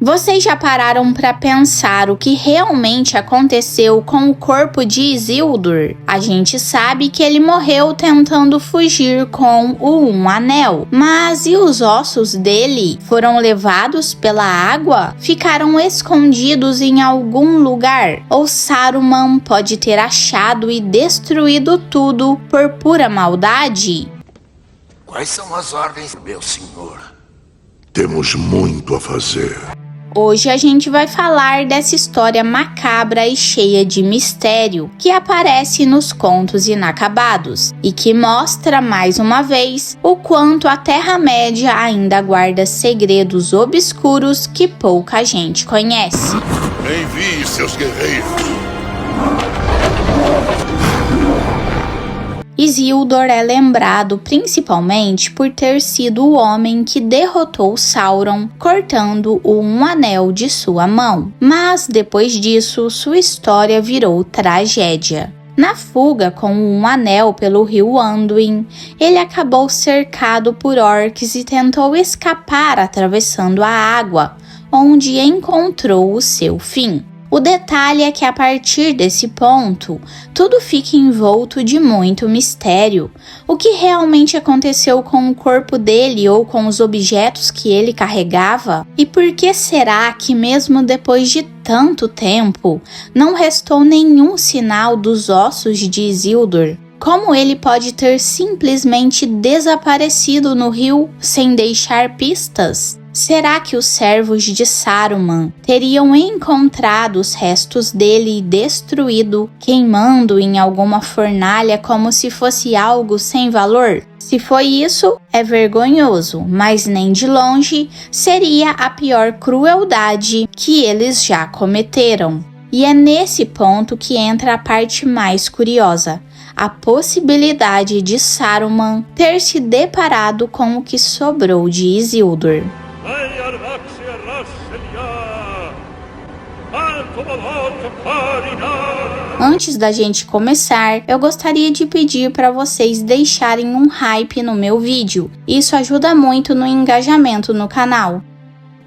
Vocês já pararam para pensar o que realmente aconteceu com o corpo de Isildur? A gente sabe que ele morreu tentando fugir com o Anel, mas e os ossos dele? Foram levados pela água? Ficaram escondidos em algum lugar? Ou Saruman pode ter achado e destruído tudo por pura maldade? Quais são as ordens, meu senhor? Temos muito a fazer. Hoje a gente vai falar dessa história macabra e cheia de mistério que aparece nos Contos Inacabados e que mostra mais uma vez o quanto a Terra-média ainda guarda segredos obscuros que pouca gente conhece. Envie seus guerreiros. Isildur é lembrado principalmente por ter sido o homem que derrotou Sauron, cortando um anel de sua mão. Mas depois disso, sua história virou tragédia. Na fuga com um anel pelo rio Anduin, ele acabou cercado por orcs e tentou escapar atravessando a água, onde encontrou o seu fim. O detalhe é que a partir desse ponto, tudo fica envolto de muito mistério. O que realmente aconteceu com o corpo dele ou com os objetos que ele carregava? E por que será que mesmo depois de tanto tempo, não restou nenhum sinal dos ossos de Isildur? Como ele pode ter simplesmente desaparecido no rio sem deixar pistas? Será que os servos de Saruman teriam encontrado os restos dele e destruído, queimando em alguma fornalha como se fosse algo sem valor? Se foi isso, é vergonhoso, mas nem de longe seria a pior crueldade que eles já cometeram. E é nesse ponto que entra a parte mais curiosa. A possibilidade de Saruman ter se deparado com o que sobrou de Isildur. Antes da gente começar, eu gostaria de pedir para vocês deixarem um hype no meu vídeo. Isso ajuda muito no engajamento no canal.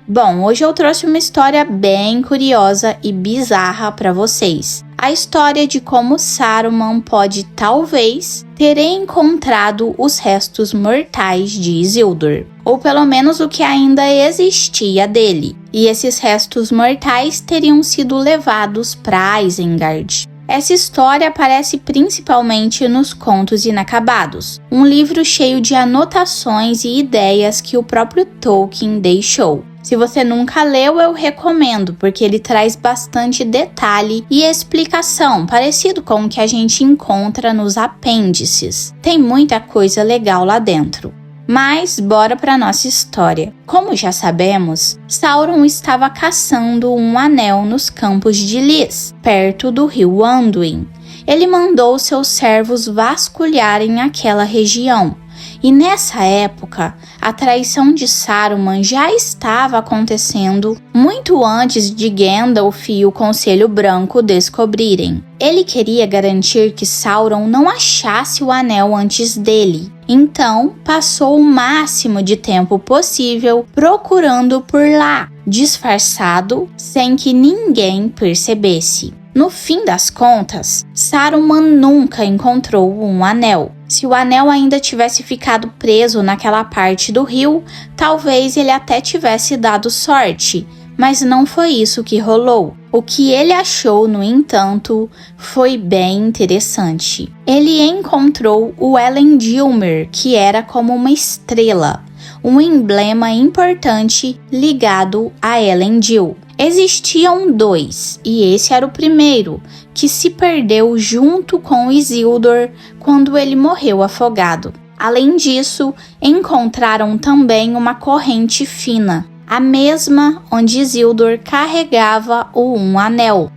Bom, hoje eu trouxe uma história bem curiosa e bizarra para vocês. A história de como Saruman pode, talvez, ter encontrado os restos mortais de Isildur, ou pelo menos o que ainda existia dele. E esses restos mortais teriam sido levados para Isengard. Essa história aparece principalmente nos Contos Inacabados, um livro cheio de anotações e ideias que o próprio Tolkien deixou. Se você nunca leu, eu recomendo, porque ele traz bastante detalhe e explicação, parecido com o que a gente encontra nos apêndices. Tem muita coisa legal lá dentro. Mas bora para nossa história. Como já sabemos, Sauron estava caçando um anel nos campos de Lys, perto do rio Anduin. Ele mandou seus servos vasculharem aquela região. E nessa época, a traição de Saruman já estava acontecendo muito antes de Gandalf e o Conselho Branco descobrirem. Ele queria garantir que Sauron não achasse o anel antes dele. Então, passou o máximo de tempo possível procurando por lá, disfarçado, sem que ninguém percebesse. No fim das contas, Saruman nunca encontrou um anel. Se o anel ainda tivesse ficado preso naquela parte do rio, talvez ele até tivesse dado sorte, mas não foi isso que rolou. O que ele achou, no entanto, foi bem interessante. Ele encontrou o Elendilmer, que era como uma estrela, um emblema importante ligado a Elendil. Existiam dois, e esse era o primeiro, que se perdeu junto com Isildur quando ele morreu afogado. Além disso, encontraram também uma corrente fina, a mesma onde Isildur carregava o anel.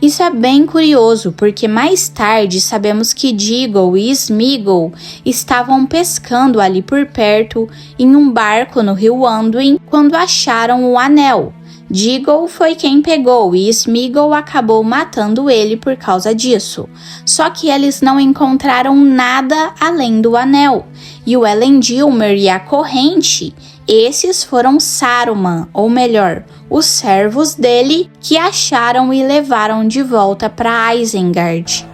Isso é bem curioso, porque mais tarde sabemos que Diggle e Sméagol estavam pescando ali por perto em um barco no rio Anduin quando acharam o anel. Diggle foi quem pegou e Sméagol acabou matando ele por causa disso. Só que eles não encontraram nada além do anel. E o Elendilmer e a corrente, esses foram Saruman, ou melhor, os servos dele, que acharam e levaram de volta para Isengard.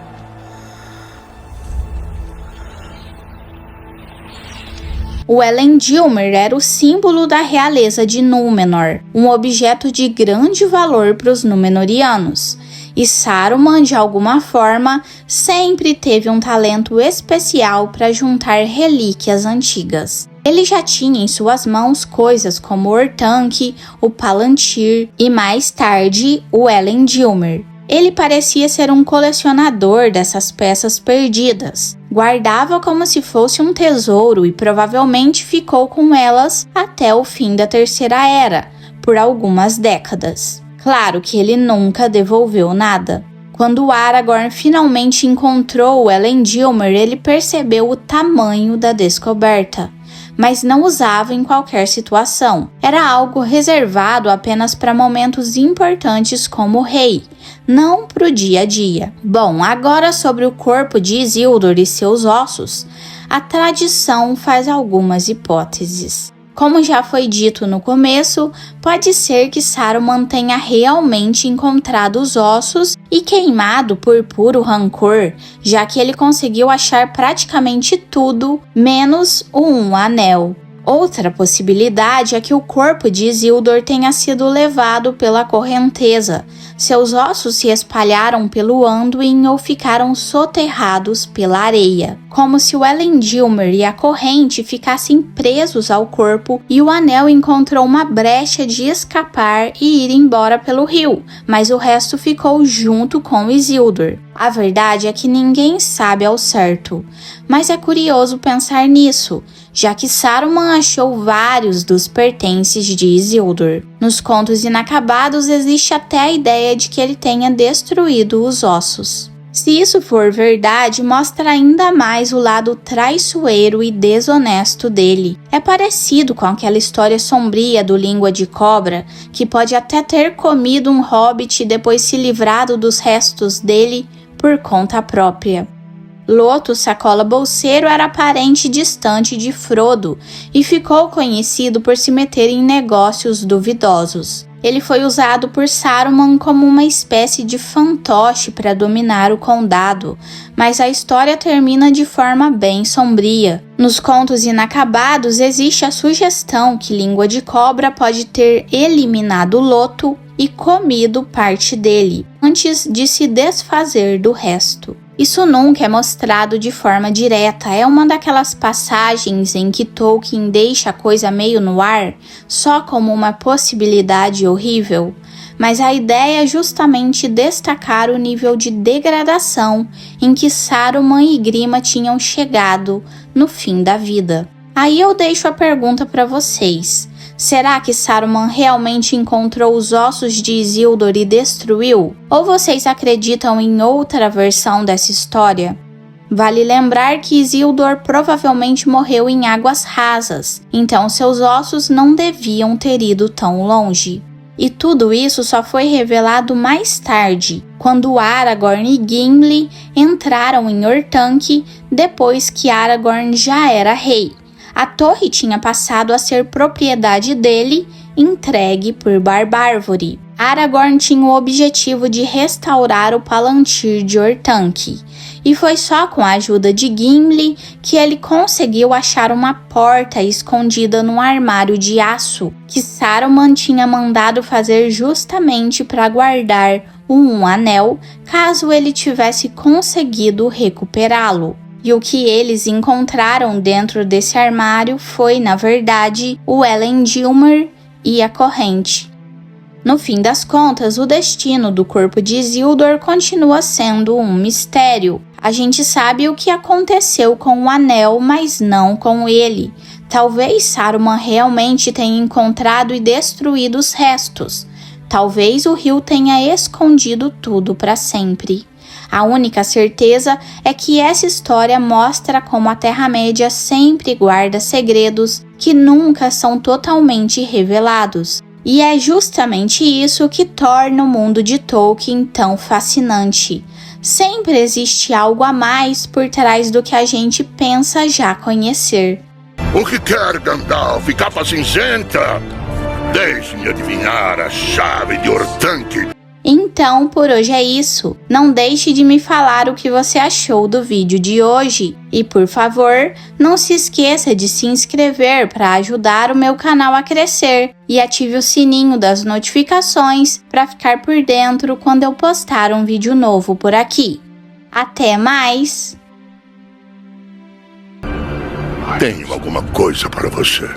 O Elendilmer era o símbolo da realeza de Númenor, um objeto de grande valor para os Númenóreanos. E Saruman, de alguma forma, sempre teve um talento especial para juntar relíquias antigas. Ele já tinha em suas mãos coisas como o Orthanc, o Palantir e, mais tarde, o Elendilmer. Ele parecia ser um colecionador dessas peças perdidas. Guardava como se fosse um tesouro e provavelmente ficou com elas até o fim da Terceira Era, por algumas décadas. Claro que ele nunca devolveu nada. Quando Aragorn finalmente encontrou o Elendilmer, ele percebeu o tamanho da descoberta, mas não usava em qualquer situação. Era algo reservado apenas para momentos importantes como o rei, não para o dia a dia. Bom, agora sobre o corpo de Isildur e seus ossos, a tradição faz algumas hipóteses. Como já foi dito no começo, pode ser que Saruman tenha realmente encontrado os ossos e queimado por puro rancor, já que ele conseguiu achar praticamente tudo, menos um anel. Outra possibilidade é que o corpo de Isildur tenha sido levado pela correnteza. Seus ossos se espalharam pelo Anduin ou ficaram soterrados pela areia, como se o Elendilmer e a corrente ficassem presos ao corpo e o anel encontrou uma brecha de escapar e ir embora pelo rio, mas o resto ficou junto com Isildur. A verdade é que ninguém sabe ao certo, mas é curioso pensar nisso, já que Saruman achou vários dos pertences de Isildur. Nos Contos Inacabados existe até a ideia de que ele tenha destruído os ossos. Se isso for verdade, mostra ainda mais o lado traiçoeiro e desonesto dele. É parecido com aquela história sombria do Língua de Cobra, que pode até ter comido um hobbit e depois se livrado dos restos dele por conta própria. Loto, Sacola Bolseiro, era parente distante de Frodo e ficou conhecido por se meter em negócios duvidosos. Ele foi usado por Saruman como uma espécie de fantoche para dominar o condado, mas a história termina de forma bem sombria. Nos Contos Inacabados existe a sugestão que Língua de Cobra pode ter eliminado Loto e comido parte dele, antes de se desfazer do resto. Isso nunca é mostrado de forma direta, é uma daquelas passagens em que Tolkien deixa a coisa meio no ar, só como uma possibilidade horrível, mas a ideia é justamente destacar o nível de degradação em que Saruman e Grima tinham chegado no fim da vida. Aí eu deixo a pergunta para vocês. Será que Saruman realmente encontrou os ossos de Isildur e destruiu? Ou vocês acreditam em outra versão dessa história? Vale lembrar que Isildur provavelmente morreu em águas rasas, então seus ossos não deviam ter ido tão longe. E tudo isso só foi revelado mais tarde, quando Aragorn e Gimli entraram em Orthanc depois que Aragorn já era rei. A torre tinha passado a ser propriedade dele, entregue por Barbárvore. Aragorn tinha o objetivo de restaurar o Palantir de Orthanc, e foi só com a ajuda de Gimli que ele conseguiu achar uma porta escondida num armário de aço, que Saruman tinha mandado fazer justamente para guardar um anel, caso ele tivesse conseguido recuperá-lo. E o que eles encontraram dentro desse armário foi, na verdade, o Elendilmer e a corrente. No fim das contas, o destino do corpo de Isildur continua sendo um mistério. A gente sabe o que aconteceu com o anel, mas não com ele. Talvez Saruman realmente tenha encontrado e destruído os restos. Talvez o rio tenha escondido tudo para sempre. A única certeza é que essa história mostra como a Terra-média sempre guarda segredos que nunca são totalmente revelados. E é justamente isso que torna o mundo de Tolkien tão fascinante. Sempre existe algo a mais por trás do que a gente pensa já conhecer. O que quer, Gandalf? Capa cinzenta? Deixe-me adivinhar a chave de Orthanc. Então, por hoje é isso. Não deixe de me falar o que você achou do vídeo de hoje. E por favor, não se esqueça de se inscrever para ajudar o meu canal a crescer. E ative o sininho das notificações para ficar por dentro quando eu postar um vídeo novo por aqui. Até mais! Tenho alguma coisa para você.